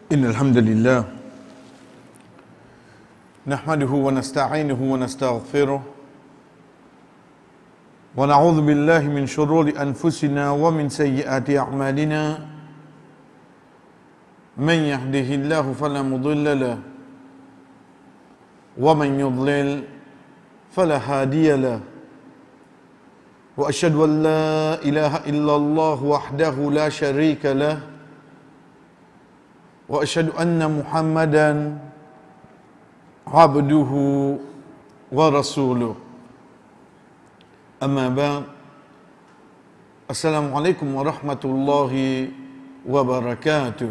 إن الحمد لله نحمده ونستعينه ونستغفره ونعوذ بالله من شرور أنفسنا ومن سيئات أعمالنا من يهده الله فلا مضل له ومن يضلل فلا هادي له وأشهد أن لا إله إلا الله وحده لا شريك له وأشهد أن محمدا عبده ورسوله أما بعد السلام عليكم ورحمة الله وبركاته.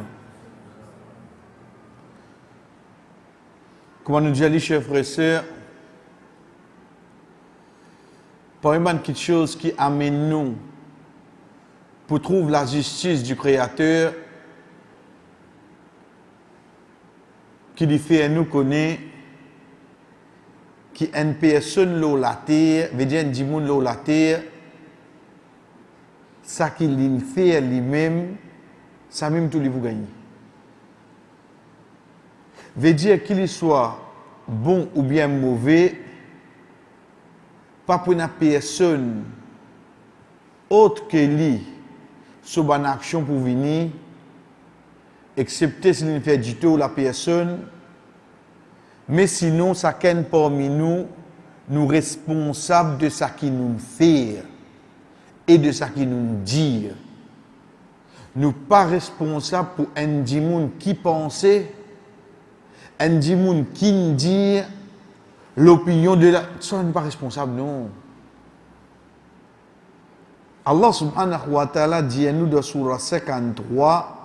Comme on nous dit, chers frères et sœurs, pas une petite chose qui amène nous pour trouver la justice du Créateur, qui lui fait nous connaître qui une personne l'eau la terre, veut dire un dimoun l'eau la terre, ça qu'il fait lui-même, ça même tout lui vous gagner. Veut dire qu'il soit bon ou bien mauvais, pas pour une personne autre que lui, sur une action pour venir, excepté s'il fait du tout la personne, mais sinon, ça qu'un parmi nous, nous responsables de ce qui nous fait et de ce qui nous dit. Nous pas responsables pour un dimoun qui pensait, un dimoun qui nous dit l'opinion de la... Ça n'est pas responsable, non. Allah subhanahu wa ta'ala dit à nous dans Surah 53,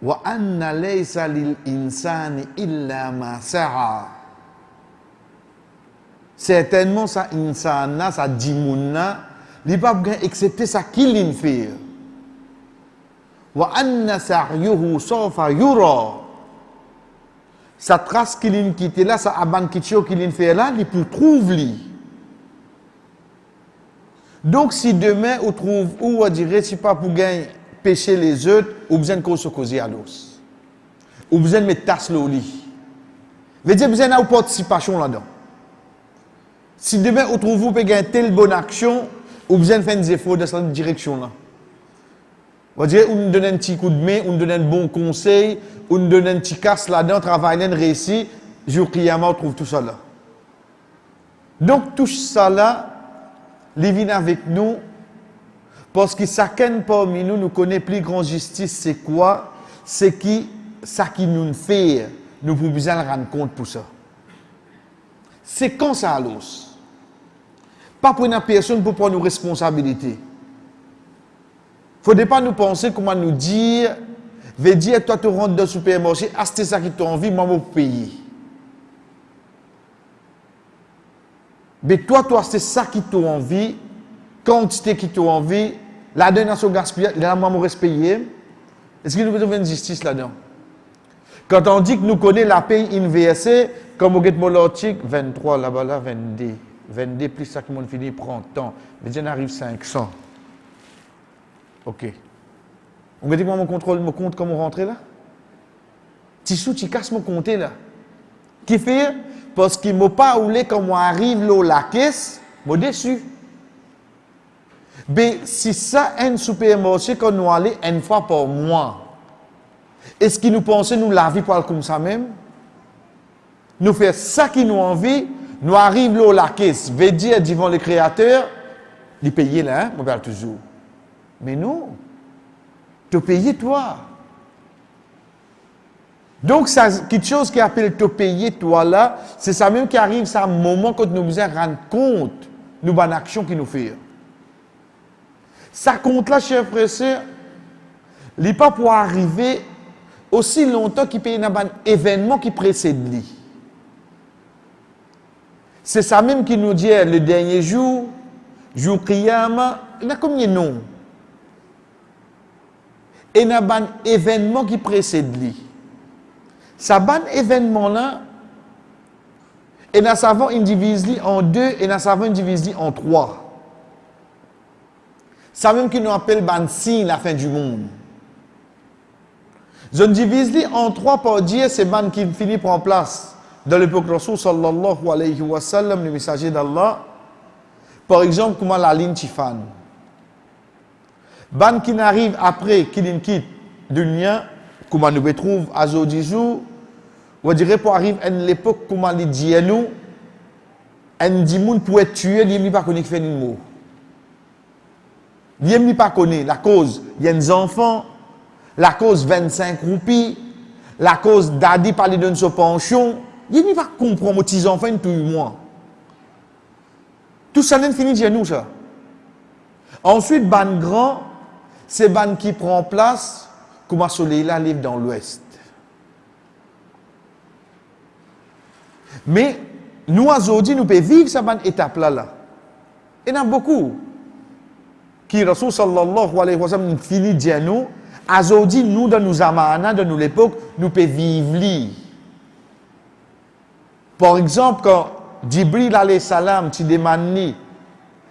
wa anna laysa lil insani illa ma sa'a. Certainement ça insana, ça dimouna, il pas bien accepter ça qu'il fait. Wa anna sa'yuhu sawfa yura. Sa trace qu'il quitte là, ça aban kitcho qu'il fait là, il pour trouver. Donc si demain on trouve ou on dirait si pas pour gagner pécher les autres, ou besoin de causer à l'os. Ou besoin de mettre tasse au lit. Veut dire besoin d'avoir participation là-dedans. Si demain on trouve vous gagner telle bonne action, ou besoin de faire des efforts dans cette direction-là. On va dire, on nous donne un petit coup de main, on nous donne un bon conseil, on nous donne un petit casse là-dedans, travail là, réussi, jour Kiyama, on trouve tout ça là. Donc tout ça là, les vient avec nous. Parce que chacun parmi nous connaît plus grande justice, c'est quoi? C'est qui, ça qui nous fait, nous pouvons besoin de rendre compte pour ça. C'est quand ça à l'os. Pas pour une personne pour prendre nos responsabilités. Il ne faut pas nous penser comment nous dire, veut dire, toi tu rentres dans le supermarché, acheter ça qui t'a envie, moi je vais payer. Mais toi, tu achètes ça qui t'a envie, quantité qui t'a envie, la dernière sur gaspillage, là, moi, je respecte. Est-ce qu'il nous besoin de justice là-dedans? Quand on dit que nous connaissons la paye inversée, comme au mon l'article 23, là-bas, là, 22. 22 plus ça qui m'ont fini, prend temps. Mais j'en arrive 500. Ok. On me dit, moi, mon contrôle, mon compte, comment rentrer là? Tissou, tu casses mon compte là. Qui fait? Parce qu'il ne m'a pas oulé quand moi arrive là, la caisse, je suis déçu. Mais si ça un supermarché qu'on nous allait une fois par mois, est-ce qu'il nous pensait nous la vie pour comme ça même? Nous faire ça qui nous envie, nous arrive là la caisse, veut dire devant le créateur, il paye là, on parle toujours. Mais non, tu payes toi. Donc ça, quelque chose qui appelle te payer toi là, c'est ça même qui arrive, c'est un moment quand nous besoin rendre compte nous bonne action qui nous fait. Ça compte là, chers frères et sœurs, il n'est pas pour arriver aussi longtemps qu'il paye un événement qui précède lui. C'est ça même qui nous dit le dernier jour, jour Kiyama, il y a combien de noms? Et il y a un événement qui précède lui. Ça ban événement là, et nous savons une divise en deux, et nous savons une divise en trois. Ça même qui nous appelle ban signe la fin du monde. Je divise en trois pour dire c'est ban qui finit par en place. Dans l'époque Rasul sallallahu alayhi wa sallam, le messager d'Allah, par exemple, comment la ligne Tifan. Ban qui n'arrive après, qui quitte dunya, comment nous retrouve à Zodizou, on dirait pour arriver à l'époque, comment les dit nous, un dimoun pour être tué, il n'y a pas connu qui fait une mot. Il n'y a pas connu la cause. Il y a des enfants, la cause 25 roupies, la cause d'Adi parler d'une pension. Il n'y a pas comprendre aux petits enfants tout moi. Tout ça n'est fini de nous ça. Ensuite, ban grand, c'est ban qui prend place, comme soleil là livre dans l'ouest. Mais nous aujourd'hui nous pouvons vivre cette étape là. Il y en a beaucoup qui Rasul sallallahu alayhi wa sallam finit de nous. Aujourd'hui nous dans nos amana, dans nos époques, nous pouvons vivre li. Par exemple quand Jibril alayhi salam tu demande ni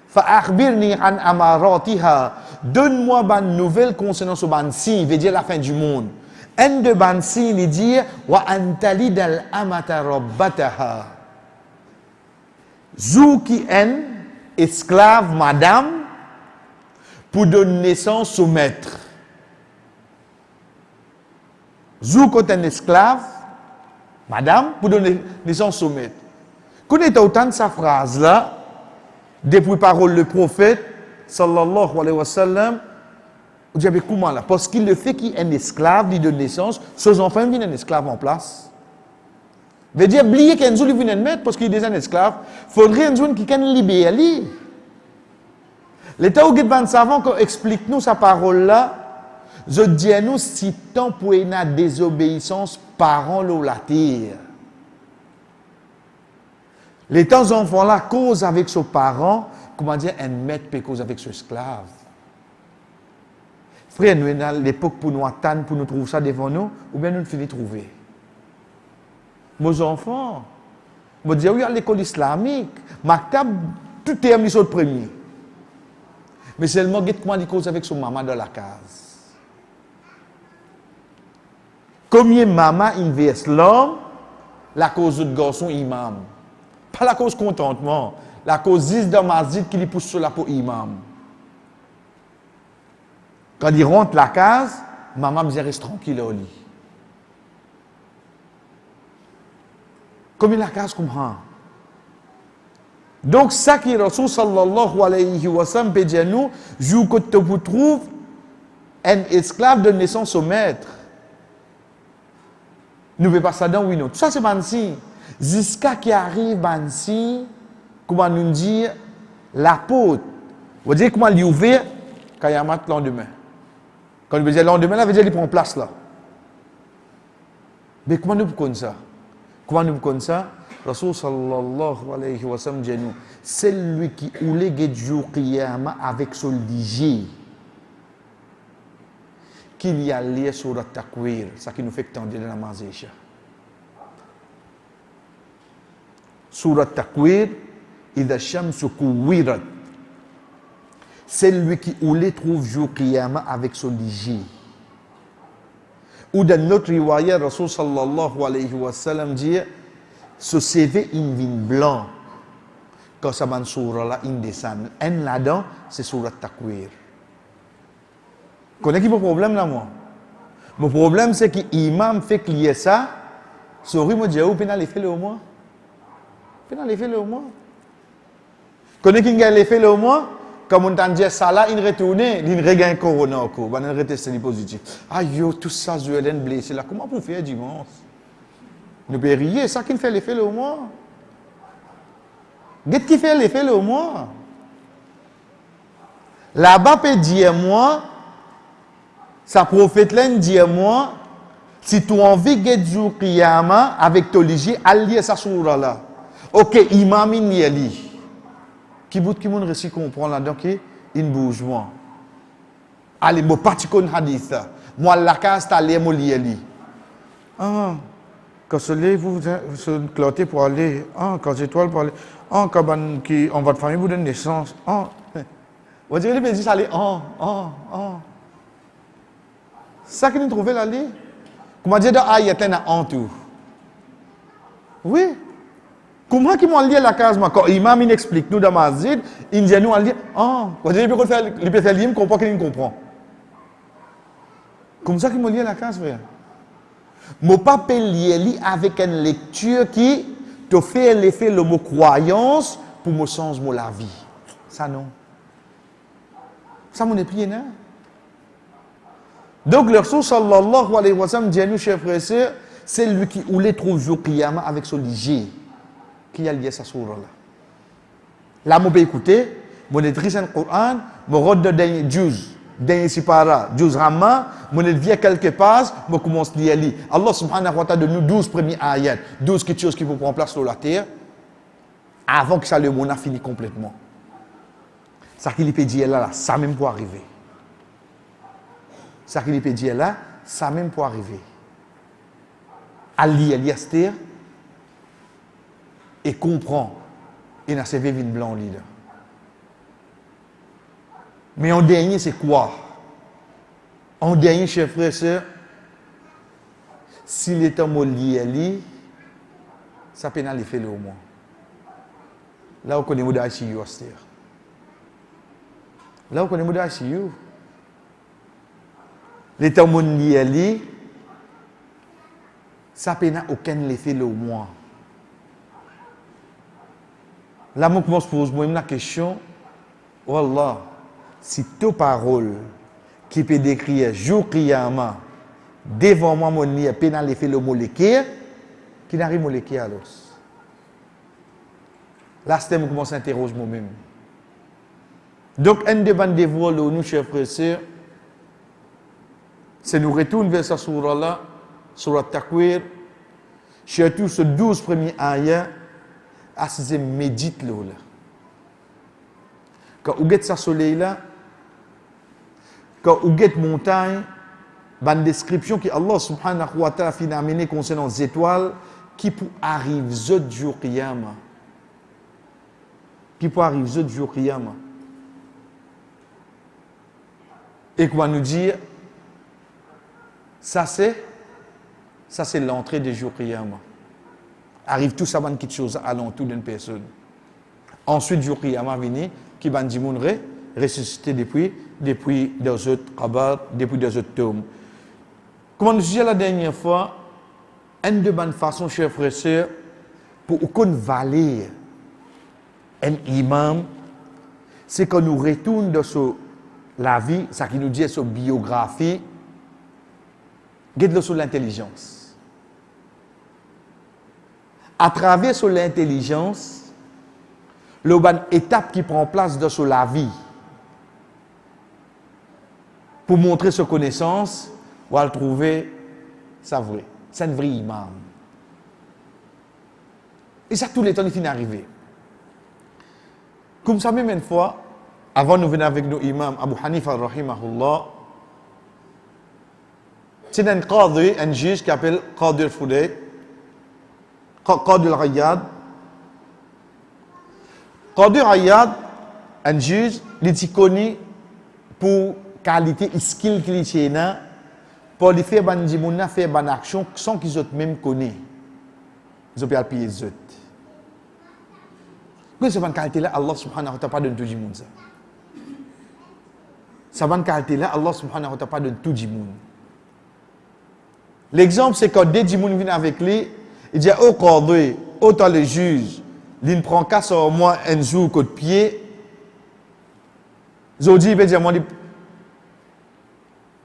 fa akhbirni an amaratiha, donne-moi une nouvelle concernant ce ban signe, veut dire la fin du monde. Un de ban signe il dit wa antalid al amata rabbataha. Zou qui est esclave madame pour donner naissance au maître. Zou quand un esclave madame pour donner naissance au maître. Connaissez autant de sa phrase là depuis parole le prophète sallallahu alayhi wa sallam. Vous dites comment là? Parce qu'il le fait qu'il est un esclave, il donne naissance, ses enfants viennent un esclave en place. Veut dire, oubliez qu'un jour il vient un maître parce qu'il est déjà un esclave. Il faudrait un jour qui can libérer. L'État où Guéban savant qu'on explique nous sa parole là, je dis à nous si tant pour une désobéissance parents l'eau la terre. Les temps enfants là cause avec ses parents, comment dire, un maître peut cause avec son esclave. Frère, nous avons l'époque pour nous attendre, pour nous trouver ça devant nous, ou bien nous finissons de trouver. Mes enfants, je dis oui à l'école islamique, Maktab, tout est mis au premier. Mais seulement, comment il cause avec son maman dans la case. Combien maman investe l'homme, la cause de garçon imam. Pas la cause contentement, la cause 10 dans masjid qui lui pousse sur la peau imam. Quand il rentre la case, maman me dit reste tranquille au lit. Comme la case comprend. Donc ça qui est Rasul sallallahu alayhi wa sallam peut dire nous, jour que tu vous trouves un esclave de naissance au maître. Nous ne pouvons pas ça dans oui non. Tout ça c'est bansi. Jusqu'à qui arrive bansi, comment nous dire la porte. Vous dire comment lui ouvrir quand il y a un mat le lendemain. Quand il veut dire le lendemain, là veut dire qu'il prend place là. Mais comment nous pouvons ça? Comment nous pouvons ça? Rasul sallallahu alayhi wa sallam dit nous, c'est lui qui oulé get jour qiyama avec son digé. Qu'il y a lié sur le takwir, ça qui nous fait tendre dans la mazécha. Sur le takwir, idha shamsu kuwirat. C'est lui qui oulé trouve jour qiyama avec son digé. Ou dans notre riwaya, Rasul sallallahu alayhi wa sallam dit, ce CV in vin blanc. Quand ça man surah là, in descend. En là-dedans, c'est surat takwir. Connais-tu mon problème là, moi? Mon problème, c'est que l'imam fait clier ça. Sorry, moi, j'ai oublié l'effet le mois. Pénal l'effet le mois. Connais-tu qui a l'effet le mois? Comme on dit ça là, il retourne, il regagne corona encore. Il va retester positif. Aïe, tout ça, je vais blessé là. Comment vous faire dimanche? Nous pouvons rire, ça qui fait l'effet le mois. Qu'est-ce qui fait l'effet le mois? Là-bas, peut dire moi, sa prophète là dit moi, si tu as envie de jour qiyama avec ton ligie, allier sa soura là. Ok, imam in yali. Qui bout qui moun récit comprend là donc il bouge moi. Allez, mo parti kon hadith. Moi la case ta les mo lieli. Ah, quand vous se cloter pour aller, ah, quand étoile pour aller, ah, quand qui on votre famille vous donne naissance. Ah. On dirait les dit ça aller ça qui nous trouvait là. Comment dire dans ayat là en tout? Oui. Comment qu'ils m'ont lié la case, quand l'imam il explique nous dans Masjid, il dit nous, il dit, ah, quand il peut faire il comprend qu'il comprend. Comme ça qu'ils m'ont lié la case, frère. Mon papa lié avec une lecture qui te fait l'effet le mot croyance pour me changer la vie. Ça non. Ça mon épris, non? Donc le Rasul sallallahu alayhi wa sallam dit à nous, chers frères et sœurs, c'est lui qui ou les trouve jour qiyamah avec son ligier qui a lié sa sourate là. Là, je peux écouter, je vais lire le Coran, je vais regarder dernier sipara, 12 ramma, je vais lire quelques pages, je commence à lire. Allah subhanahu wa ta'ala donne nous 12 premiers ayats, 12 quelque chose qui vous prend place sur la terre, avant que ça le monde a fini complètement. Ça qu'il peut dire là, ça même pour arriver. Ça qu'il peut dire là, ça même pour arriver. À lire cette terre, et comprend. Et n'a servi vin blanc leader. Mais en dernier, c'est quoi? En dernier, chers frères et sœurs, s'il est en mot lié, ça peut aller faire le moins. Là, on connaît le mot d'ICU, là, on connaît le mot d'ICU. L'état mot lié, ça peut aucun effet le moins. Là, je commence à poser la question, Wallah, si tes paroles qui peut décrire jour qiyamah, devant moi, mon lit, pénal effet le molécule, qui n'arrive molécule alors. Là, c'est je commence à interroger moi-même. Donc, un des bandes de voix, nous, chers frères et sœurs, c'est nous retourner vers ce surah-là, surah Takwir, surtout ce 12 premiers ayats, à se médite là. Quand vous êtes sur soleil là, quand vous êtes montagne, une description que Allah subhanahu wa ta'ala a amené concernant les étoiles qui pour arriver ce jour qiyamah. Qui pour arriver ce jour qiyamah. Et qu'on va nous dire, ça c'est l'entrée du jour qiyamah. Arrive tout ça, quelque chose à l'entour d'une personne. Ensuite, jour qiyamah venu, qui va dire ressuscité depuis des autres qabr, depuis des autres tombes. Comme nous disons la dernière fois, une de bonnes façons, chers frères et sœurs, pour qu'on valide un imam, c'est qu'on nous retourne de la vie, ça qui nous dit sur biographie, guide-le sur l'intelligence. À travers sur l'intelligence, le ban étape qui prend place dans la vie pour montrer sa connaissance, on va le trouver, ça vrai, c'est un vrai imam. Et ça, tous les temps, il finit d'arriver. Comme ça, même une fois, avant de venir avec nos imams, Abu Hanifa, rahimahullah, c'est un qadi, un juge qui s'appelle Qadi al-Fudayt, Qadi al-Riyad. Qadi al-Riyad, un juge, il est connu pour qualité et skill qu'il a pour lui faire une action sans qu'ils aient même connu. Ils ont pu payer les autres. Mais cette qualité-là, Allah subhanahu wa ta'ala pas donne tout le monde. Cette qualité-là, Allah subhanahu wa ta'ala pas donne tout le monde. L'exemple, c'est quand des gens viennent avec lui, il dit, oh Qadi, autant le juge, il prend qu'à sur moi un jour coup de pied. Zodi, il peut dire, moi, je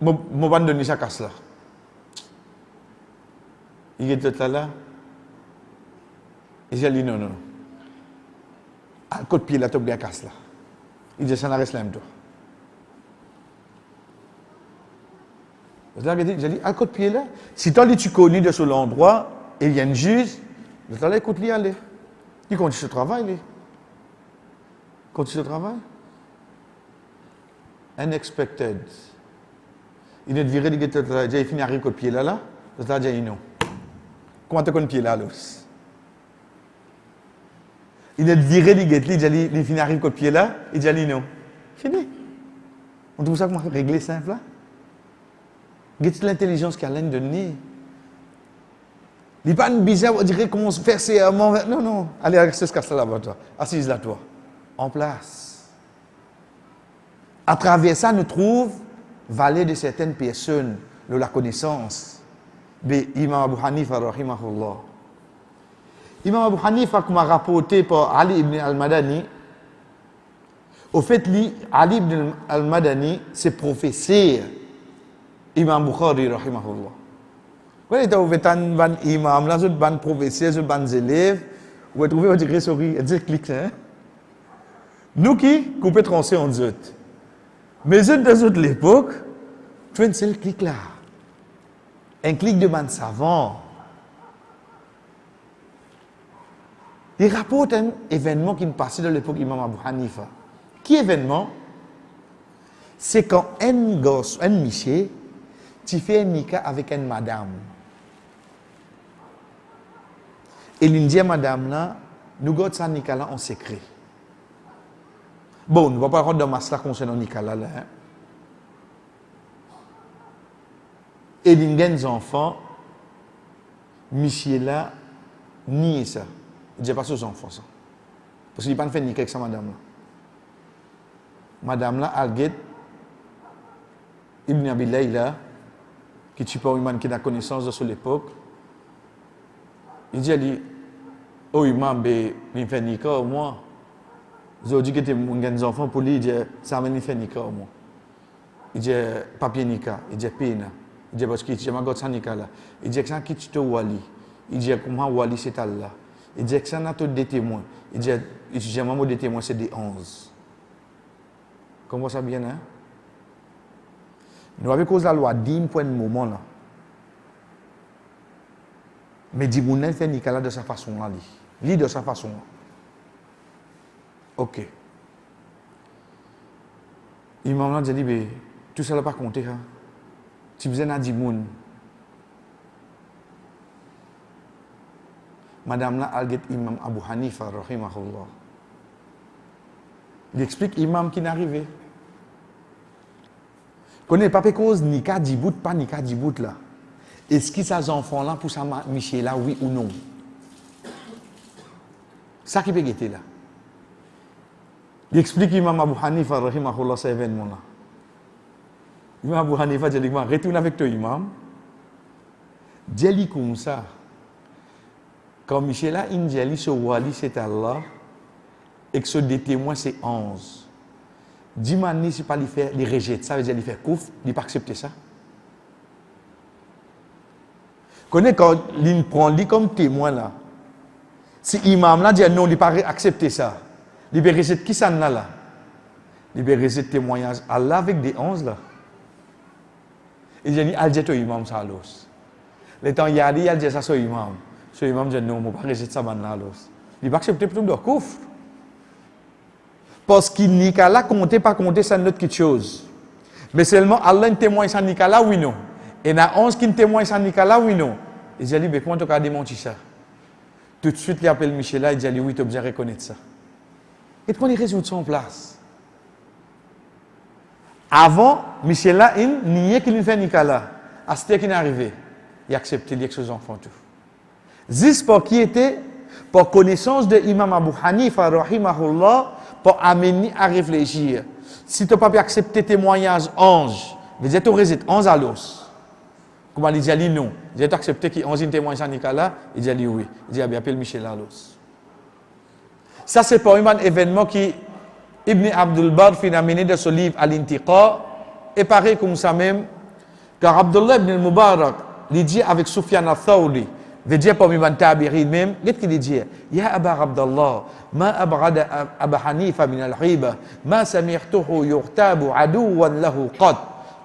vais donner ça casse là. Il est tout là. Il dit, non. Un coup de pied là, tu oublies la casse là. Il dit, ça n'arrête là, toi. J'ai dit, un coup de pied là. Si tu connais de ce l'endroit, et il y a un juge, je t'allais écouter aller. Il continue ce travail, Continue ce travail. Unexpected. Il est viré, il finit à coup de pied là. Je t'ai dit, non. Comment tu connais pied là, il est viré, il finit à coup de pied là, il dit, non. Fini. On trouve ça comment régler simple là. Qu'est-ce l'intelligence qu'Alain donne? Il n'est pas bizarre, on dirait comment se faire serment. Non, non. Allez, reste ce cas-là là-bas, toi. Assise là, toi. En place. À travers ça, nous trouvons valeur de certaines personnes, de la connaissance. De Imam Abu Hanifa, rahimahullah. Imam Abu Hanifa, comme a rapporté par Ali ibn al-Madani, au fait, Ali ibn al-Madani, c'est professeur Imam Bukhari, rahimahullah. Quand il y a un imam, là, un professeur, un élève, vous trouvez votre souris, et clique, hein? Nous qui coupons trancher en deux. Mais les autres l'époque, tu as un seul clic là. Un clic de man savant. Il rapporte un événement qui est passé dans l'époque Imam Abu Hanifa. Qui événement? C'est quand un gosse, un monsieur, tu fais un nika avec une madame. Et l'Indien madame là, nous gardons ça nika là en secret. Bon, nous ne va pas rentrer dans masla concernant nika là. Hein. Et les enfants, monsieur là, nie ça. Il dit pas aux enfants ça. Parce qu'il n'a pas fait nika avec sa madame là. Madame là, Alget, Ibn Abilay là, qui tue pas un imam qui a connaissance de sur l'époque, il dit, oh imam, il fait nika au moins. J'ai dit que tu as des enfants pour lui, il dit, ça m'a fait nika au moins. Il dit, papier nika, il dit, peine. Il dit, parce que tu m'as ça nika là. Il dit, que ça qui tu wali. Il dit, comment wali c'est Allah. Il dit, que ça n'a pas de témoins. Il dit, j'ai un mot de témoins, c'est des 11. Comment ça bien, hein? Nous avons cause la loi digne pour un moment là. Mais dit mon fait Nicolas de sa façon là, lui de sa façon là. Ok. Imam là dit mais tout ça n'a pas compté hein. Tu faisais na dit moun. Madame là alget Imam Abu Hanifa rahimahullah. Il explique imam qui n'est arrivé. Connais pas cause ni ka dibout pas ni ka dibout là. Est-ce que ces enfants là pour ça Michel là oui ou non? Ça qui peut guetter là. Il explique imam Abu Hanifa rahimahullah cet événement là. Imam Abu Hanifa dit retourne avec toi imam. Dis-lui comme ça. Quand Michel là il dit ce wali c'est Allah. Et que ce des témoins, c'est 11. Dis-moi, si pas lui faire, il rejette, ça veut dire lui faire couf, il pas accepter ça. Connais quand il prend lui comme témoin là. Si imam là dit non, il pas accepter ça. Il peut rejeter qui ça là? Il peut rejeter témoignage Allah avec des 11 là. Il dit al dit au imam ça los. Le temps il a dit al dit ça sur imam. Ce imam dit non, on pas rejeter ça là los. Il pas accepter plutôt de couf. Parce qu'il n'y a là compter, pas compter, c'est une autre chose. Mais seulement Allah témoigne sans Nicolas, oui, non. Et il y a 11 qui témoignent sans Nicolas, oui, non. Et il dit, mais comment tu as démenti ça? Tout de suite, il appelle Michel là, il dit, oui, tu as besoin de reconnaître ça. Et puis, il résout ça en place. Avant, Michel là, il niait qu'il fait Nicolas. À ce qu'il est arrivé, il a accepté avec ses enfants tout. Juste pour qui était, pour connaissance de Imam Abu Hanifa, rahimahullah, pour amener à réfléchir. Si tu n'as pas pu accepter témoignage ange, veut dire que tu résides 11 à l'os. Comment il dit non? Il dit accepter qu'il 11 témoignage à Nicolas, il dit oui. Il dit bien appelle Michel à l'os. Ça c'est pour un événement qui Ibn Abdul Bar fin amené de ce livre à l'Intiqa et pareil comme ça même car Abdullah ibn al-Mubarak il dit avec Sufyan al-Thawri veut dire pour Ibn Tabi'in même qu'est-ce qu'il dit ya Aba Abdullah ما أبعد أبا حنيفة من الغيبة ما سمعته يغتاب عدوا له قط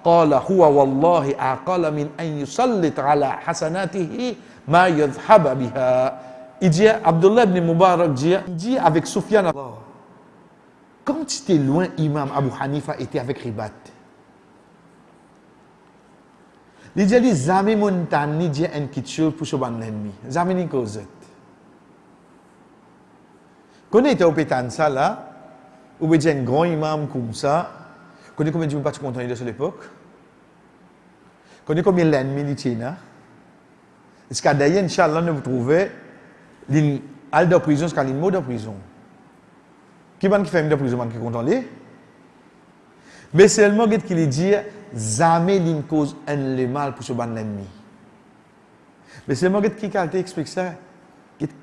قال هو والله أعقل من أن يسلط على حسناته ما يذهب بها. Il dit Abdullah ibn Mubarak dit avec Sufyan quand tu étais loin Imam Abu Hanifa était avec Ribat. Il dit les amis montagne dit un kitchou pour ce ban l'ennemi. Amis ni cause. Quand on était au Pétança là, où il y a un grand imam comme ça, connais combien de gens pas content de l'époque? Connais combien l'ennemi il tient là? Est-ce qu'à d'ailleurs, Inch'Allah, vous trouvez l'in de prison, c'est qu'un mot de prison. Qui va qui fait de prison, qui est content lui? Mais seulement qu'il dit, jamais d'une cause le mal pour ce ban l'ennemi. Mais seulement qui explique ça,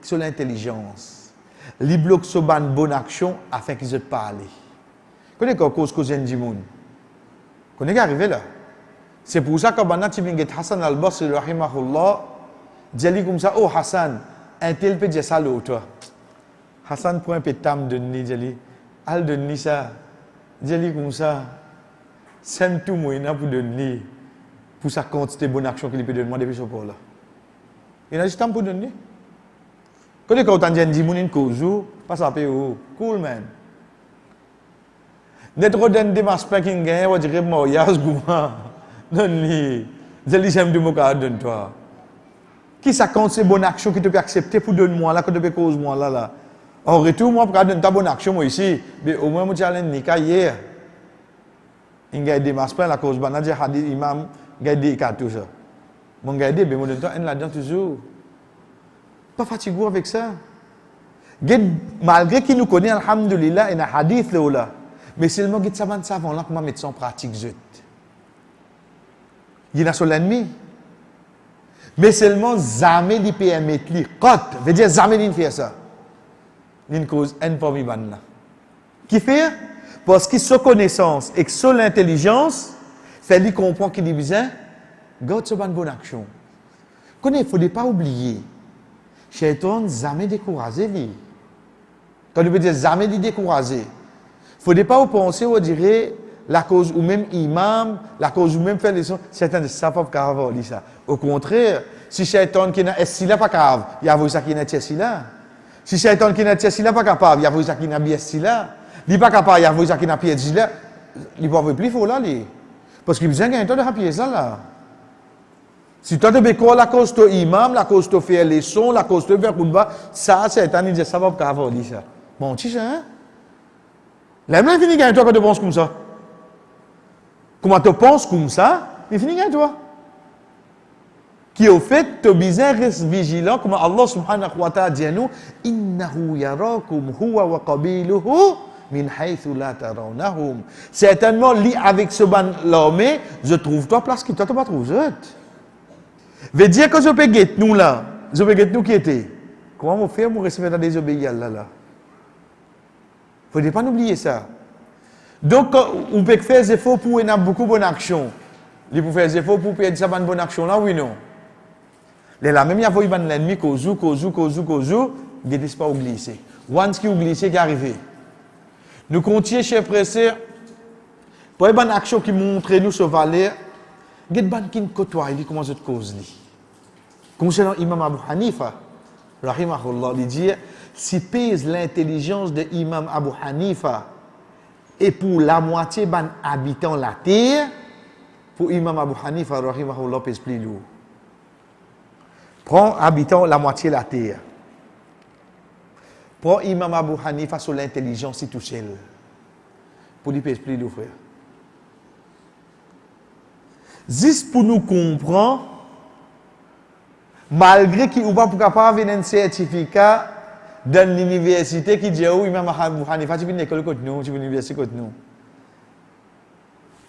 sur l'intelligence. Il bloque ce ban bonne action afin qu'ils se parlent. Connais quoi cause que j'ai dit moun? Connais qui arrivé là? C'est pour ça que maintenant tu viens Hassan al-Basri rahimahullah, dit comme ça, oh Hassan, un tel peut dire ça l'autre. Hassan prend un peu de tam de ni, dit al de ni ça, dit comme ça, c'est tout moyen pour donner pour sa quantité de bonne action qu'il peut demander depuis ce port là. Il a juste temps pour donner. Quand on entend dire moun une cause, pas ça paye cool man. N'être dans des aspects qui gagnent, on dirait mariage gouma. Donne-lui. Je j'aime de mon cas donne-toi. Qui ça compte ces bonnes actions que tu peux accepter pour donner-moi là, que tu peux cause moi là. En retour, moi, pour donner ta bonne action, moi ici, mais au moins, moi, j'ai allé nika hier. Il y a des masques, la cause, ben, j'ai dit, imam, il y a des cas, tout ça. Mon gars, ben, moi, donne-toi, un là-dedans toujours. Pas fatigué avec ça. Malgré qu'il nous connaît, alhamdulillah, il y a un hadith là. Mais seulement, il y a des savants là, comment mettre ça en pratique, zut. Il y a sur l'ennemi. Mais seulement, jamais il peut mettre lui. Quand, veut dire, jamais il fait ça. Il y a une cause, un parmi là. Qui fait? Parce que sa connaissance et son intelligence, fait lui comprendre qu'il a besoin de une bonne action. Il ne faut pas oublier. Shaitan jamais découragé lui. Quand il veut dire jamais découragé, il ne faut pas penser, on dirait, la cause ou même imam, la cause ou même faire les sons, Shaitan ne sait pas avoir ça. Au contraire, si Shaitan qui n'a pas pas capable, il y a ça qui n'a pas si Shaitan qui n'a pas capable, il y a ça qui n'a pas là. Il n'est pas capable, il y a ça qui n'a pas là. Il ne peut plus fort là. Parce qu'il a besoin d'un temps de rappeler ça là. Si toi tu veux la cause de imam, la cause de faire les sons, la cause de faire coup de bas, ça c'est un dit ça va pas avoir dit ça. Bon, tu sais hein? La même fini gagne toi quand tu penses comme ça. Comment tu penses comme ça, il finit gagne toi. Qui au fait tu besoin rester vigilant comme Allah subhanahu wa ta'ala dit nous innahu yarakum huwa wa qabiluhu min haythu la tarawnahum. Certainement li avec ce ban l'armée, je trouve toi place qui toi tu pas trouver. Veut dire que je peux guetter nous là, je peux guetter nous qui était. Comment on fait pour recevoir la désobéissance là? Faut pas oublier ça. Donc on peut faire des efforts pour avoir beaucoup de bonnes actions. Il peut faire des efforts pour perdre sa bonne action là oui non. Là même il y a voyé l'ennemi causou, il ne pas glisser. Once qui ou glisser qui arrivé. Nous continuons chef pressé pour une bonne action qui montre nous ce valeur. Get ban kin côtoie il comment cette cause li. Concernant Imam Abu Hanifa rahimahullah il dit si pèse l'intelligence de Imam Abu Hanifa et pour la moitié ban habitant la terre pour Imam Abu Hanifa rahimahullah pèse plus lourd. Prends habitant la moitié de la terre. Prends Imam Abu Hanifa sur l'intelligence c'est tout seul. Pour lui pèse plus lourd frère. Juste pour nous comprendre, malgré qu'il n'y a pas capable un certificat dans l'université qui dit oh Imam Abu Hanifa tu viens de l'école contre nous, tu viens de l'université contre nous.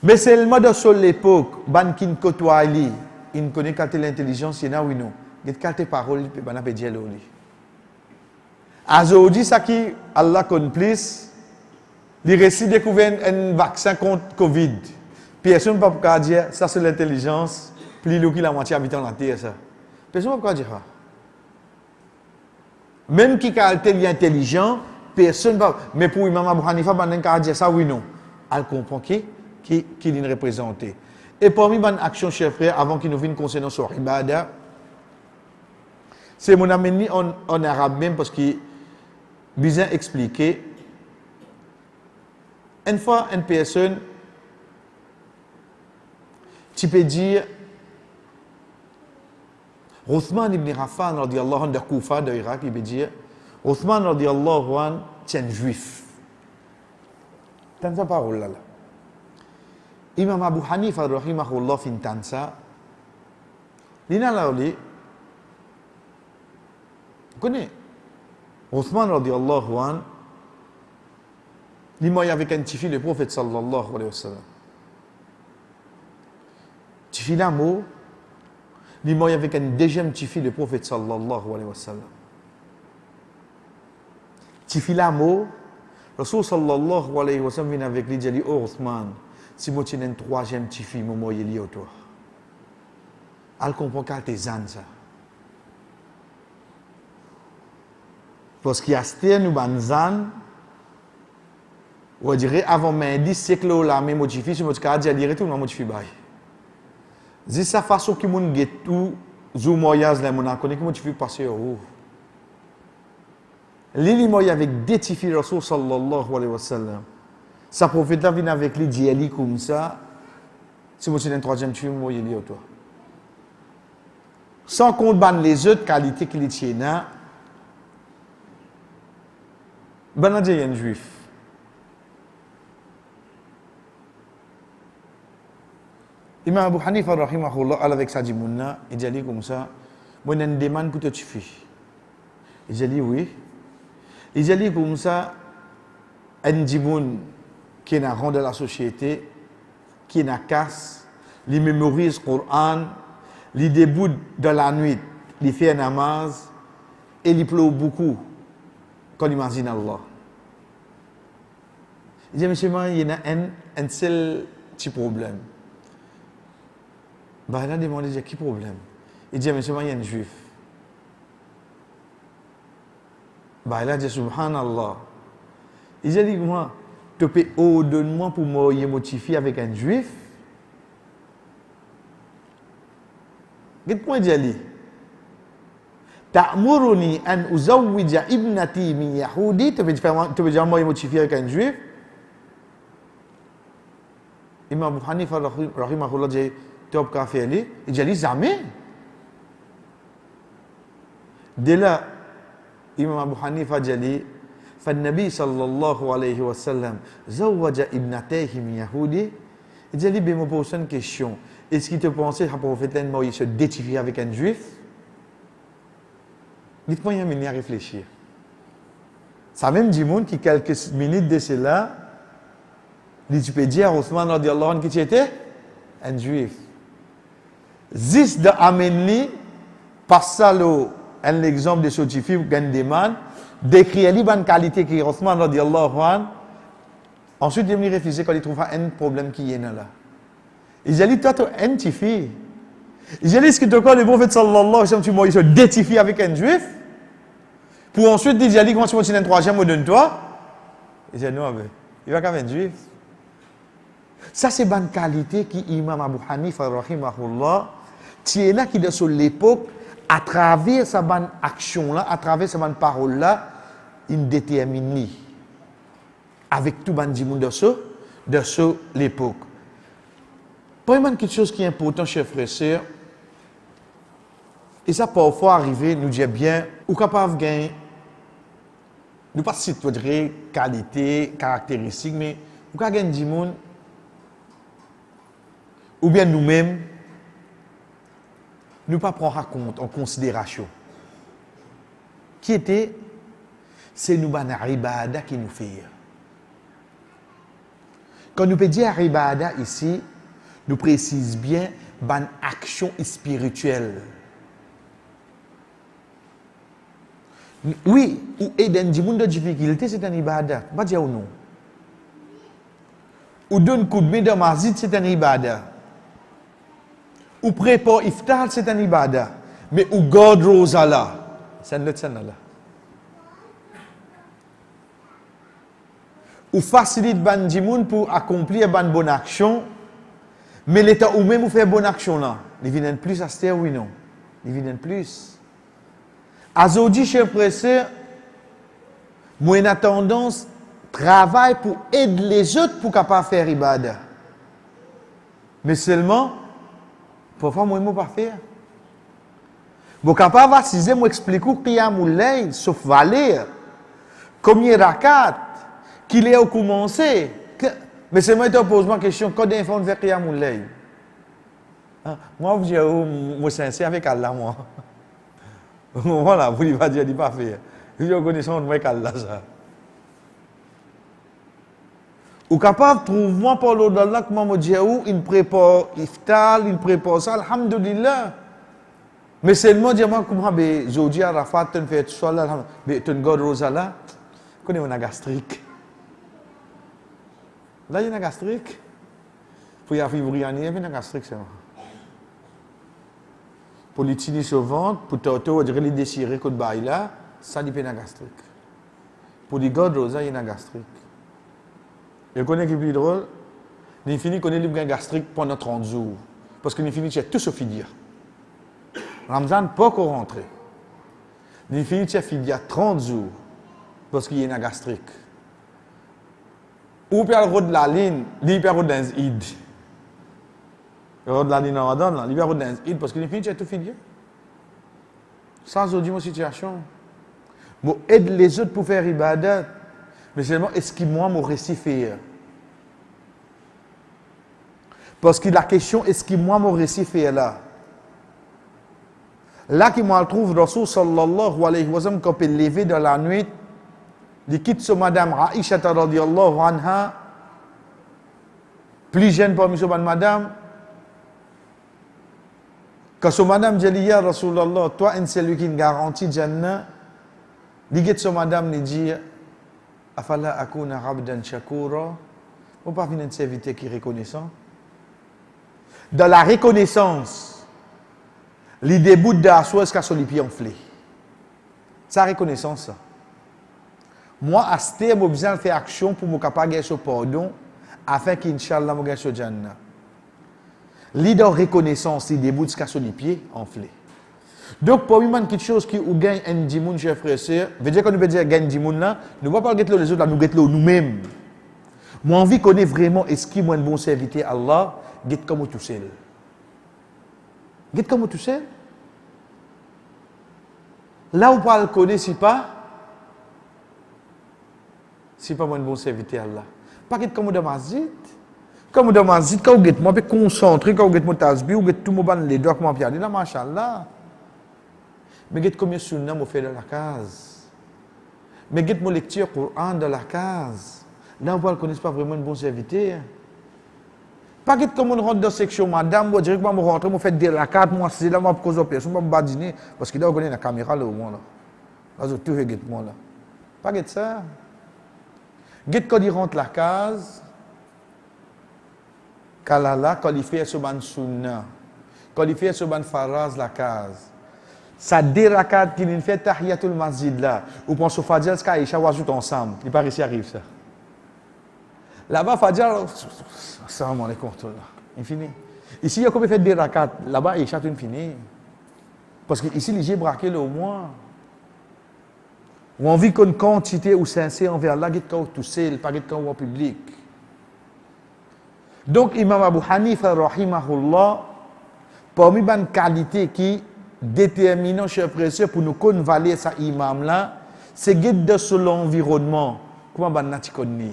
Mais seulement dans cette époque, ban qui côtoie lui, il ne connaît qu'à l'intelligence, il y a oui non. Il y a quelques paroles il peut pas dire lui. Aujourd'hui ça qui Allah connaît plus, il réussit découvrir un vaccin contre Covid. Personne ne peut pas dire ça c'est l'intelligence, plus lourd que la moitié habitant la terre ça. Personne ne peut pas dire ça. Même qui est intelligent, personne ne peut. Mais pour Imam Abu Hanifa, il ne peut pas dire ça oui non. Elle comprend qui est représenté. Et parmi les actions chers frères, avant qu'il nous vienne concernant sur Ibada, c'est mon ami en arabe même parce qu'il bien expliqué. Une fois une personne tu peux dire Othman ibn Affan radiyallahu anhu de Koufa de Irak, il peut dire Othman radiyallahu anhu c'est un juif. T'as sa parole là. Imam Abu Hanifa rahimahullah fin tansa. Lina lauli connaissez, Othman radiallahu an, il m'a avec un petit fils, le prophète sallallahu alayhi wa sallam. Petit fils l'amour, il m'a avec un deuxième petit fils, le prophète sallallahu alayhi wa sallam. Petit fils l'amour, Rasul sallallahu alayhi wa sallam vient avec lui, il dit, oh Othman, si moi j'ai un troisième petit fils, moi il est lié au toi. Elle comprend qu'elle t'es zan ça. Parce qu'il y a ce nous banzan, on dirait avant mais c'est que là même modifié, je me dis qu'à dire tout, on modifie bail. C'est sa façon que mon get tout, zou moyage là mon a connaît que modifie passer au. Lili moy avec des tifi Rasul sallallahu alayhi wa sallam. Sa prophète vient avec lui dit ali comme ça. Si moi c'est un troisième tueur, moi il est au toi. Sans compte ban les autres qualités qu'il tient. Ben a un juif. Imam Abu Hanifa rahimahullah avec sa dimouna, il dit comme ça, moi j'ai une demande pour te tuer. Il dit oui. Il dit comme ça, un dimoun qui est dans rang de la société, qui est dans casse, il mémorise le Coran, il débute dans la nuit, il fait un namaz et il pleure beaucoup. Quand il imagine Allah. Il dit, monsieur, il y a un seul petit problème. Bah, il a demandé, il dit, quel problème? Il dit, monsieur, il y a un juif. Bah, il a dit, subhanallah. Il dit, moi, tu peux donne-moi pour me motiver avec un juif? Qu'est-ce qu'il dit? Ta'muruni an uzawwija ibnati min yahudi, tu veux dire moi motivé avec un juif? Imam Abu Hanifa rahimahullah dit tu as qu'à faire lui, il dit jamais. Dès là Imam Abu Hanifa dit فالنبي صلى الله عليه وسلم زوج ابنتيه من يهودي. Il dit ben me pose une question. Est-ce qu'il te pensait que le prophète Moïse se détifier avec un juif? Dites-moi, il y a une à réfléchir. Ça même dit monde qui, quelques minutes de cela, tu peux dire à Othman radiallahu anhu qui était un juif. Zis de Amenli, passe ça un exemple de ce juif, Gandeman, décrit les bonnes qualités qui Othman radiallahu anhu. Ensuite, il me refuser quand il trouve un problème qui est là. Il dit, toi, tu es un petit fille. Il dit, est-ce que tu as le prophète sallallahu alayhi wa sallam, tu m'as se détifié avec un juif? Pour ensuite dire, il dit, comment tu continues un troisième, on donne toi? Il dit, non, mais il va quand même un juif. Ça, c'est une bonne qualité qui Imam Abu Hanifa, rahimahullah, tient là, qui de sur l'époque, à travers sa bonne action-là, à travers sa bonne parole-là, il détermine avec tout le monde de ce l'époque. Premièrement, quelque chose qui est important, chers frères et sœurs, et ça parfois arriver, nous dire bien, ou capable de gagner, nous pas citer qualité, caractéristiques, mais ou capable de gagner du monde, ou bien nous-mêmes, nous pas prendre en considération. Qui était, c'est nous ban ibada qui nous fait. Quand nous peut dire ibada ici, nous précise bien ban action spirituelle. Oui, ou aider du monde de difficulté, c'est un ibadat. Pas dire ou non. Ou donne coup de main dans mazid, c'est un ibadat. Ou prépare iftar, c'est un ibadat. Mais ou garde rosala, c'est un autre là. Ou facilite ban du monde pour accomplir ban bonne action. Mais l'état ou même ou faire bonne action là, il vient plus à ce terre, oui non. Il vient plus. Azodi, chers frères et sœurs, moi j'ai tendance travail pour aider les autres pour capable faire ibada. Mais seulement, parfois moi je pas faire. Bon capable assiser moi expliquer qiyamul layl sauf valeur. Combien rakat qu'il est au commencer. Mais c'est moi qui te pose ma question, quand des fois on fait qiyamul layl. Moi je dis moi sincère avec Allah moi. Voilà, vous ne pas dire, il pas fait. Je connais ça, on va là ça. Ou capable, trouve-moi pour l'autre là, que maman dit, il prépare iftar, il prépare ça, alhamdulillah. Mais seulement, dis-moi, comment, je dis à Rafat, tu fais tout ça là, tu as une garde rosa là, tu connais une gastrique. Là, il y a une gastrique. Pour y avoir une une gastrique, c'est vrai. Pour l'utiliser sur le ventre, pour t'auto, dire les déchirer que bail là, ça dépend de la gastrique. Pour les gardes rosa, il y a une gastrique. Et vous connaissez qui est plus drôle? Nous finissons connaître une gastrique pendant 30 jours. Parce que nous finissons tout ce fidia. Ramzan pas encore rentré. Nous finissons fidia 30 jours. Parce qu'il y a une gastrique. Ou bien le route de la ligne, il peut route dans l'id. Le route de la ligne en Ramadan, il peut route dans l'id parce que nous finissons tout fidia. Sans aucune situation. Bon, aide les autres pour faire ibadat. Mais seulement, est-ce que moi, mon récit fait? Parce que la question, est-ce que moi, mon récit fait là? Là, qui me trouve, Rasul sallallahu alayhi wa sallam, quand il est levé dans la nuit, il quitte ce madame Aïcha radiyallahu anha, plus jeune parmi ce madame, quand ce madame dit, ya Rasulallah, toi, c'est celui qui garantit Jannah, il quitte ce madame, il dit, afala akuna abdan shakura, on pas venir un serviteur qui est reconnaissant. Dans la reconnaissance, l'idée bout d'asseoir jusqu'à sur les pieds enflés. C'est la reconnaissance, ça. Moi, à ce terme, j'ai besoin de faire action pour me capable de ce pardon, afin qu'Inch'Allah, je gagne ce Jannah. L'idée de reconnaissance, l'idée bout jusqu'à sur les pieds enflés. Donc, pour moi, quelque chose qui ou gagne un dimoun, chers frères et sœurs, veut dire qu'on veut dire gagne dimoun là, nous ne pouvons pas regarder les autres, là, nous regardons nous-mêmes. Moi, envie de connaître vraiment est-ce qu'il y a un bon serviteur à Allah, guette comme tout seul. Guette comme tout seul. Là où pas le connaître, c'est pas un bon serviteur à Allah. Pas guette comme dans masjid. Comme dans masjid, quand vous guette, moi, je suis concentré, quand vous guette mon tasbih, vous guette tout mon ban les doigts, comment bien là, machallah. Mais guette combien de sunnah je fais dans la case. Mais guette mon lecture Coran dans la case. Là, on ne connaît pas vraiment un bon serviteur. Pas guette comme on rentre dans la section, madame, moi, directement, je rentre, je fais des rakat, moi, c'est là, moi, pour cause de personne, je vais me badiner, parce que là, on connaît la caméra, là, au moins, là. Là, je tout guette moi, là. Pas guette ça. Guette quand il rentre la case, quand il fait ce ban sunnah, quand il fait ce ban faraz la case, ça dérakat qu'il fait tahiyatul masjid là, ou pense au fadjal, ce qu'il ajoute ensemble. Il pas réussi à arriver ça. Là-bas, fadjal, assalamu alaikum, infini. Ici, il y a combien fait des rakats. Là-bas, il chante une finie. Parce que ici, les j'ai braqué au moins. Ou envie qu'une quantité ou sincère envers Allah, il y a tout seul, pas au public. Donc, Imam Abu Hanifa, rahimahullah, parmi les qualités qui déterminant, chers frères et sœurs, pour nous convaler ça imam là, c'est guide de sur l'environnement. Comment on a connu?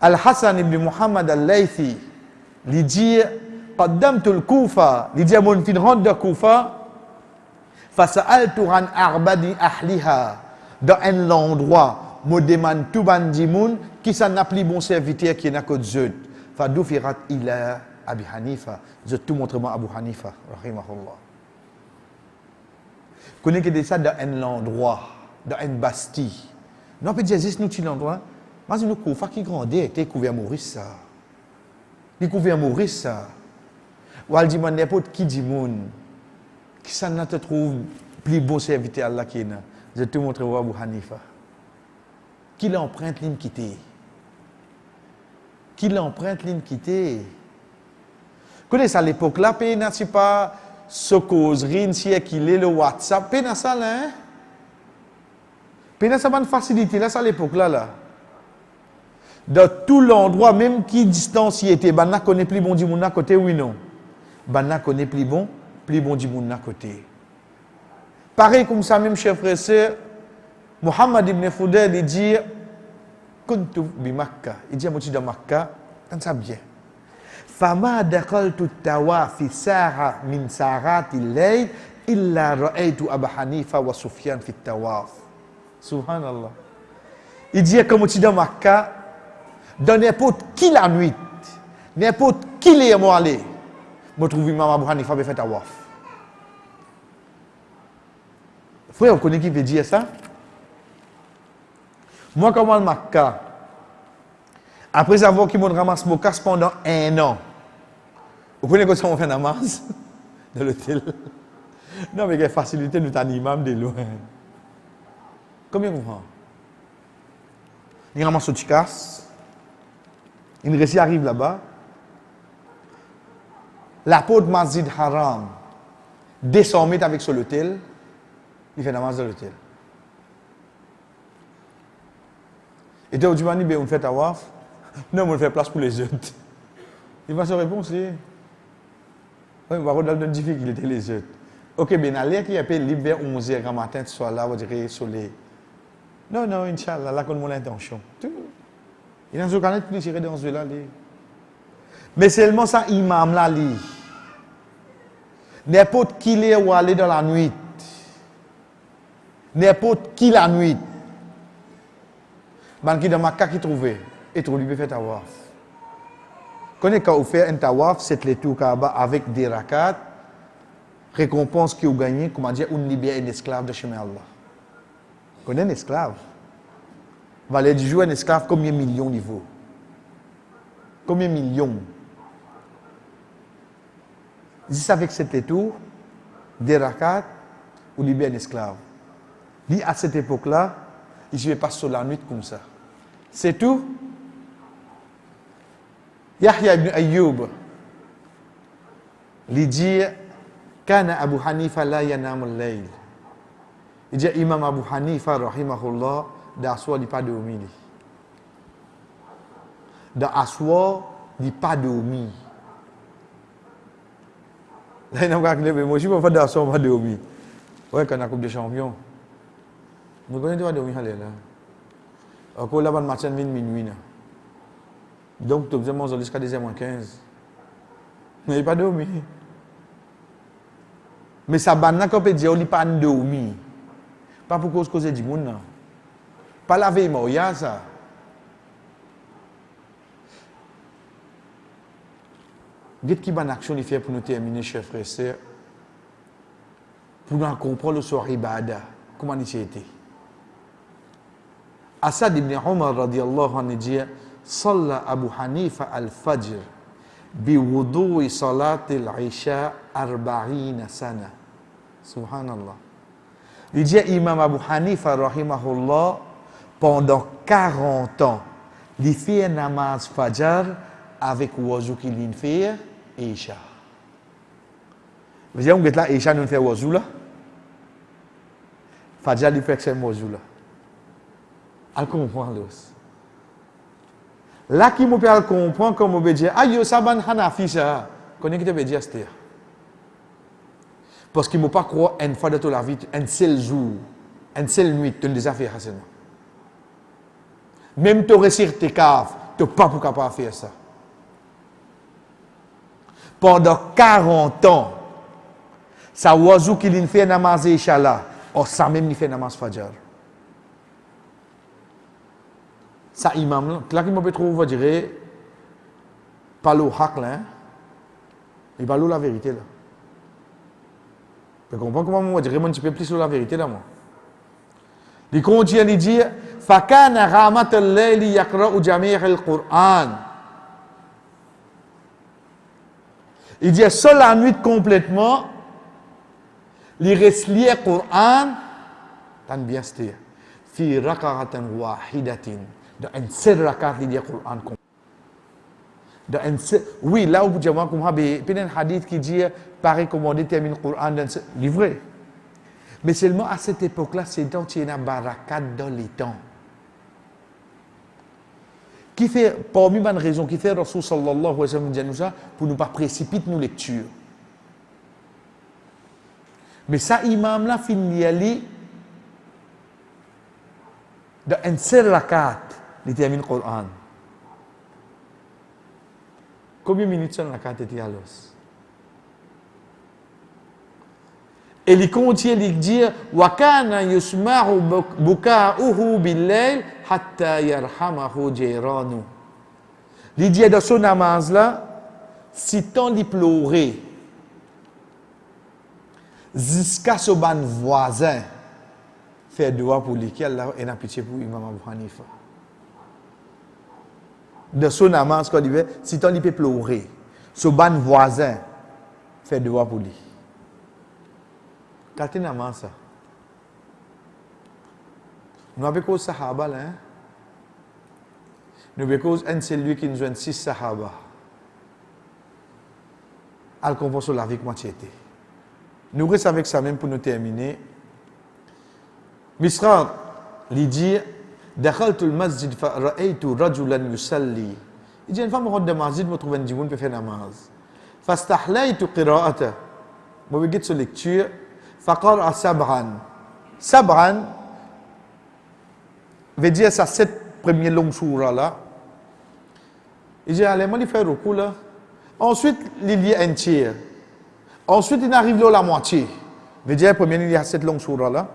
Al-Hassan ibn Muhammad al-Laythi, il dit, qaddamtu al-Kufa, il dit à mon fin rentre de Kufa, fasa'altu an arbadi ahliha, dans un endroit, me demande tout bandimoun, qui s'en appelle bon serviteur qui n'a que Dieu. Fadoufirat ila Abi Hanifa, je tout montre moi Abu Hanifa, rahimahullah. Vous connaissez ça dans un endroit, dans une bastille. Non, peut dire juste nous petit endroit. Mas nous Koufa qui grandit était couvert Maurice ça. Il couvert Maurice ça. Ou al dit n'importe qui dit moun qui ça n'a te trouve plus bon serviteur Allah qui n'a. Je te montre Abu Hanifa. Qui l'emprunte l'ine quitter. Qui l'emprunte l'ine quitter. Vous connaissez à l'époque là, péna c'est pas ce causerie si qu'il est le WhatsApp, péna ça là hein. Péna ça bonne facilité là, ça à l'époque là. Dans tout l'endroit, même qui distance y était, banna connaît plus bon du monde à côté, oui non. Banna connaît plus bon du monde à côté. Pareil comme ça, même chers frères et sœurs, Muhammad ibn Fudayl, il dit, Kuntu bi Makkah. Il dit à moi, dans Makkah, tant ça bien. Fama dakaltu tawafi sa'a min sa'ati al-layl Illa ra'aytu Abu Hanifa wa Sufyan fi tawaf. Subhanallah. Il dit, comme tu dans Makkah, dans n'importe qui la nuit, n'importe qui les est allé, je trouve Imam Abu Hanifa fait tawaf. Frère, vous connaissez qui veut dire ça? Moi, comme à Makkah, après avoir qu'ils m'ont ramassé mon casse pendant 1 an, vous connaissez comment on fait namaz dans l'hôtel? Non, mais il y a facilité, nous t'en imam de loin. Combien vous prend? Il ramasse au tikas, une récit arrive là-bas. La porte Masjid Haram descend avec sur l'hôtel, il fait namaz dans l'hôtel. Et donc, tu m'as dit, on fait tawaf. Non, on fait place pour les autres. Il va se répondre, c'est. Oui, on va regarder une difficulté, les autres. Ok, bien, allez, qui appelle libre vers 11h quand matin, tu sois là, on dirait soleil. Non, non, Inch'Allah, là, comme mon intention. Il y a un jour qui tirer dans ce là. Mais seulement ça, imam là, li. N'importe qui est ou aller dans la nuit. N'importe qui la nuit. Man qui dans Makkah qui trouvait, et trouve lui fait tawaf. Quand on fait un tawaf, c'est le tour Kaaba avec des rakats, récompense qui ont gagné, comment dire, on libère un esclave de chemin Allah. Connais un esclave? Valait du jour un esclave, combien de millions il vaut? Combien de millions? Juste avec cette tour, des rakats, on libère un esclave. Dit à cette époque-là, il ne vais pas sur la nuit comme ça. C'est tout. Yahya ibn Ayyub, il dit, Kana Abu Hanifa la yanam al-layl. Il dit, Imam Abu Hanifa, rahimahullah, dans Aswa, il n'a pas dormi. Dans Aswa, il n'a pas dormi. Là, il n'a pas dormi. Moi, je ne suis pas dans Aswa, il n'a pas dormi. Ouais, quand on a la Coupe des Champions. Nous connaissons pas dormir là. Encore là-bas, le matin, minuit. Donc, tu as besoin de manger jusqu'à 2h15. Mais il n'a pas dormi. Mais ça, quand on peut dire qu'il n'a pas dormi. Pas pour cause du monde. Pas la veille, mais il y a ça. Dites qu'il y a une action fait pour nous terminer, chers frères et sœurs. Pour nous comprendre le soir ibada. Comment il s'est été. Asad ibn Umar radiyallahu anhu dit Salla Abu Hanifa al-Fajr biwudu'i salat al-Isha 40 sana. Subhanallah. Il dit Imam Abu Hanifa rahimahullah pendant 40 ans, il fait un namaz Fajr avec wazou qu'il fait et Isha. Vous voyez, on là, Isha nous fait wazou là. Fajr il fait un wazou là. Elle comprend l'os. Là, qui me peut comprendre comme on peut dire, ah, yo, ça ban Hanafi, ça. Connais qui te veut dire, c'est. Parce qu'il ne peut pas croire une fois de toute la vie, un seul jour, une seule nuit, tu as déjà fait ça. Même tu réussir tes caves, tu n'es pas capable de faire ça. Pendant 40 ans, ça oiseau qui fait namaz Isha, ou ça même il fait namaz Fajr. Ça imam là qui me trouve dire pas le haq là il pas la vérité là. Tu comprends comment moi dire un petit peu plus la vérité là moi. Il continue il dit fa kana ghamat al-layl yaqra'u jami' al-Qur'an. Il dit seule la nuit complètement il reste lire le Coran tan bien c'était fi rak'atan wahidatin. Dans un seul rakat il dit le Coran. Dans un seul, oui, là où je vois comme ça, il y a un hadith qui dit pareil comment on détermine le Coran dans ce livre. Mais seulement à cette époque-là, c'est donc qu'il y a une barakat dans les temps. Qui fait, parmi les raisons qui fait Rasul sallallahu alayhi wa sallam dit ça, pour ne pas précipiter nos lectures. Mais ça, imam là, finit aller dans un seul rakat. Il termine le Coran. Combien de minutes sont la carte de Tialos? Et il continue de dire wa kana yusma'u buka'uhu bil-layl hatta yarhamahu jayranu. Il dit dans son namaz là, si tant il pleurait jusqu'à ce ban voisin faire dua pour lui, Allah a pitié pour Imam Abu Hanifa. De son namaz, quand il dit, si tant il peut pleurer, ce ban voisin fait dua pour lui. Quand il namaz ça, nous avons cause sahaba là, hein? Nous avons cause un c'est lui qui nous a 6 sahaba. Al comprend sur la vie comment tu étais. Nous restons avec ça même pour nous terminer. Misra lui dit دخلت المسجد فرأيت رجلا يصلي. Il dit une femme rentre dans le masjid, me trouve un djimoun pour faire namaz. فاستحليت قراءته. Moi je regarde sa lecture. فقرأ سبعا. سبعا veut dire ça 7 premières longues surahs là. Il dit allez moi il fait recours là. Ensuite il lit un tiers. Ensuite il arrive là la moitié. Veut dire première il y a 7 longues surahs là.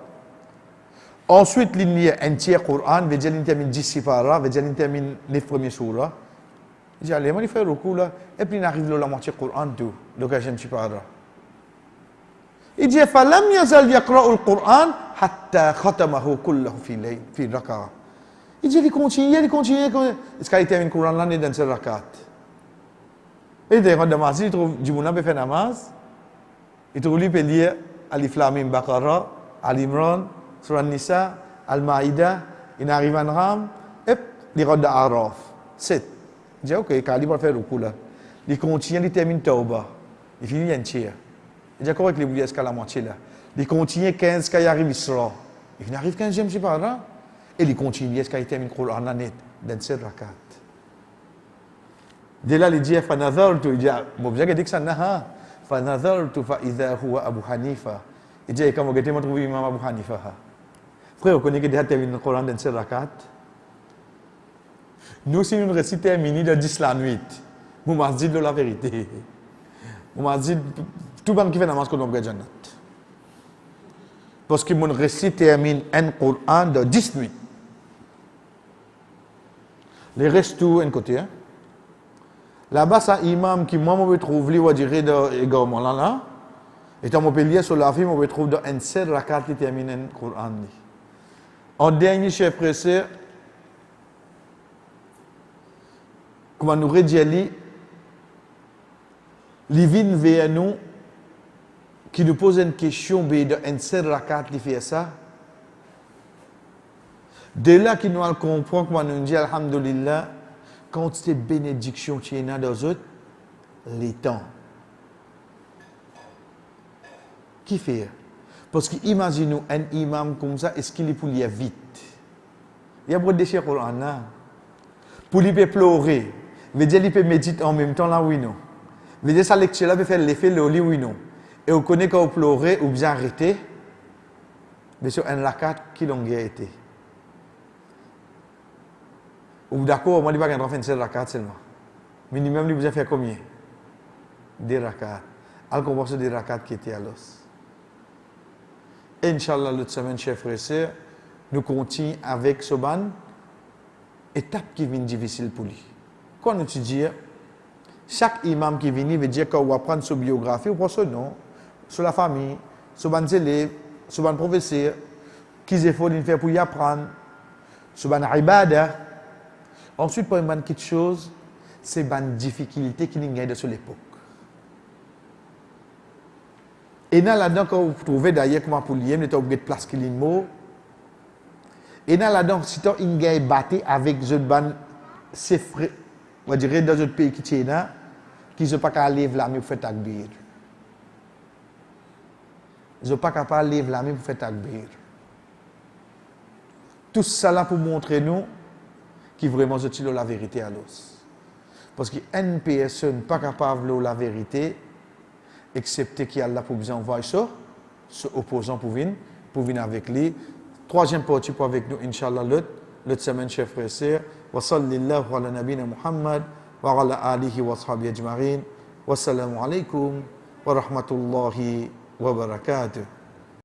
Ensuite, il y a un tiers Coran, veut dire qu'il termine 10 sifara, veut dire qu'il termine les premiers surahs. Il dit, allez, moi, il fait recours là, et puis il arrive là la moitié Coran, tout, donc j'aime sifara. Il dit, فَلَمْ يَزَلْ يَقْرَأُ الْقُرْآنَ حَتَّى خَتَمَهُ كُلَّهُ في ركعة. Il dit, il continue, est-ce qu'il termine le Coran là, il est dans cette rakat. Et il rentre dans la masjid, il trouve du monde qui fait namaz, il trouve lui peut lire Alif Lam Mim Baqara, Al-Imran, Surah Nisa, Al-Ma'idah, il arrive en Ram, et il rentre dans Araf. 7. Il dit, ok, quand il va faire le coup là, il continue, il termine Tauba. Il finit un tiers. Il dit, comment il est jusqu'à la moitié là. Il continue 15 quand il arrive Isra. Il arrive 15e, je sais pas là. Et il continue jusqu'à il termine le Coran net, dans 7 rakat. Dès là, il dit, فَنَظَرْتُ, il dit, bon, vous avez dit que ça n'a فَنَظَرْتُ فَإِذَا هُوَ أَبُو حَنِيفَةَ. Il dit, quand vous avez trouvé Imam Abu Hanifa. Frère, vous connaissez que déjà terminé le Coran dans 7 rakat. Nous, si nous récitons un mini de 10 la nuit, nous m'avons dit de la vérité. Nous m'avons dit, tout le monde qui fait namaz qu'on a Jannat. Parce que nous récitons un Coran de 10 nuits. Les restes tout un côté. Hein? Là-bas, c'est un imam qui, moi, je trouve, lui, on dirait de également là. Et quand on peut lire sur la vie, on peut trouver dans un 7 rakat qui termine le Coran. En dernier, chef pressé, comment nous redire, les vignes vers nous, qui nous posent une question, de un 7 rakat qui fait ça. De là, qui nous comprend, comment nous dit, alhamdulillah, quand c'est bénédiction qui est dans les autres, les temps. Qui fait? Parce qu'imaginez un imam comme ça, est-ce qu'il est pour lire vite? Il y a beaucoup de déchets Coran là. Pour lui pleurer, veut dire qu'il peut méditer en même temps là, oui, non. Veut dire sa lecture là peut faire l'effet le lit, oui, non. Et on connaît quand on pleurer ou bien arrêter, mais sur un rakat qui l'ont été. Ou d'accord, moi, je ne vais pas faire 7 rakats seulement. Minimum, il vous a fait combien? 2 rakats. Alors qu'on voit des rakats qui étaient à l'os. Inch'Allah, l'autre semaine, chers frères et sœurs, nous continuons avec ce ban, étape qui vient difficile pour lui. Quand nous disons, chaque imam qui vient, veut dire qu'on va prendre sa biographie, ou son nom, sur la famille, sur les élèves, sur les professeurs, qu'ils efforts de faire pour y apprendre, sur les ibadah. Ensuite, pour une petite chose, c'est une difficulté qui n'y a de sur l'époque. Et là-dedans, quand vous trouvez d'ailleurs comment pour lier, vous avez obligé de place qui mot. Et là-dedans, si vous avez battu avec les autres c'est frais, on dirait dans d'autres pays qui sont là, qui ne sont pas capables de lever la main pour faire takbir. Ils ne sont pas capables de lever la main pour faire takbir. Tout ça là pour montrer nous qui vraiment se tire la vérité à l'os. Parce qu'une personne n'est pas capable de la vérité, excepté qu'il y a là pour vous envoyer ça, ce opposant pour venir avec lui. Troisième partie pour avec nous, Inch'Allah, l'autre semaine, chers frères et sœurs. Wa sallallahu ala nabina Muhammad wa ala alihi wa sahbihi ajma'in. Wassalamu alaikum wa rahmatullahi wa barakatuh.